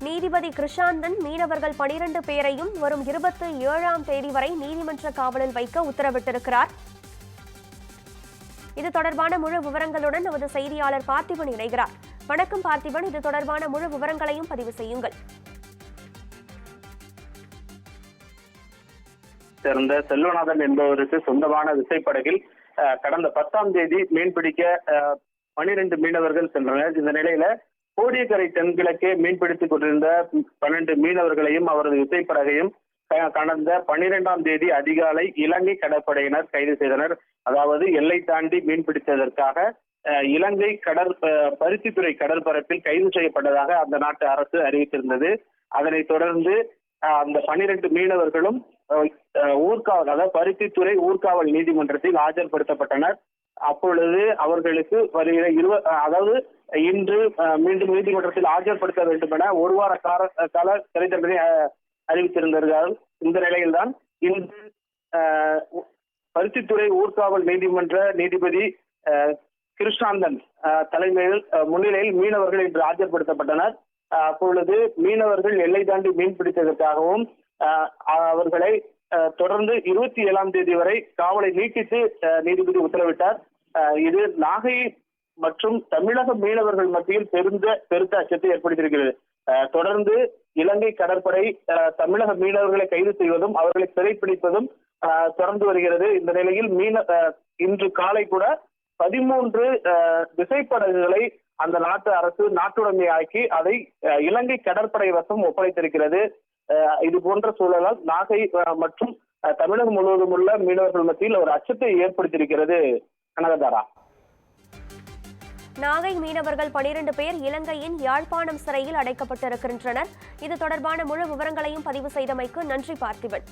நீதிபதி கிருஷாந்தன் மீனவர்கள் 12 பேரையும் வரும் 27ஆம் தேதி வரை நீதிமன்ற காவலில் வைக்க உத்தரவிட்டிருக்கிறார். இது தொடர்பான முழு விவரங்களுடன் நமது செய்தியாளர் பார்த்திபன் இணைகிறார். வணக்கம் பார்த்திபன், இது தொடர்பான முழு விவரங்களையும் பதிவு செய்யுங்கள். சேர்ந்த செல்வநாதன் என்பவருக்கு சொந்தமான விசைப்படகில் கடந்த 10ஆம் தேதி மீன்பிடிக்க 12 மீனவர்கள் சென்றனர். இந்த நிலையில கோடியக்கரை தென்கிழக்கே மீன்பிடித்துக் கொண்டிருந்த 12 மீனவர்களையும் அவரது விசைப்படகையும் கடந்த 12ஆம் தேதி அதிகாலை இலங்கை கடற்படையினர் கைது செய்தனர். அதாவது எல்லை தாண்டி மீன்பிடித்ததற்காக இலங்கை பருத்தித்துறை கடற்பரப்பில் கைது செய்யப்பட்டதாக அந்த நாட்டு அரசு அறிவித்திருந்தது. அதனைத் தொடர்ந்து அந்த 12 மீனவர்களும் ஊர்காவல், அதாவது பருத்தித்துறை ஊர்காவல் நீதிமன்றத்தில் ஆஜர்படுத்தப்பட்டனர். அப்பொழுது அவர்களுக்கு வருகிற அதாவது இன்று மீண்டும் நீதிமன்றத்தில் ஆஜர்படுத்த வேண்டும் என ஒரு வார கால சிறை தண்டனை அறிவித்திருந்தார்கள். இந்த நிலையில்தான் இன்று பருத்தித்துறை ஊர்காவல் நீதிமன்ற நீதிபதி கிருஷாந்தன் தலைமையில் முன்னிலையில் மீனவர்கள் இன்று ஆஜர்படுத்தப்பட்டனர். அப்பொழுது மீனவர்கள் எல்லை தாண்டி மீன் பிடித்ததற்காகவும் அவர்களை தொடர்ந்து 27ஆம் தேதி வரை காவலை நீட்டித்து நீதிபதி உத்தரவிட்டார். இது நாகை மற்றும் தமிழக மீனவர்கள் மத்தியில் பெருத்த அச்சத்தை ஏற்படுத்தியிருக்கிறது. தொடர்ந்து இலங்கை கடற்படை தமிழக மீனவர்களை கைது செய்வதும் அவர்களை சிறைப்பிடிப்பதும் தொடர்ந்து வருகிறது. இந்த நிலையில் இன்று காலை கூட 13 விசைப்படகுகளை அந்த நாட்டு அரசு நாட்டுடைமையாக்கி அதை இலங்கை கடற்படை வசம் ஒப்படைத்திருக்கிறது. இது போன்ற சூழலால் நாகை மற்றும் தமிழகம் முழுவதும் உள்ள மீனவர்கள் மத்தியில் ஒரு அச்சத்தை ஏற்படுத்தியிருக்கிறது. கனகதாரா, நாகை மீனவர்கள் 12 பேர் இலங்கையின் யாழ்ப்பாணம் சிறையில் அடைக்கப்பட்டிருக்கின்றனர். இது தொடர்பான முழு விவரங்களையும் பதிவு செய்தமைக்கு நன்றி பார்த்திபன்.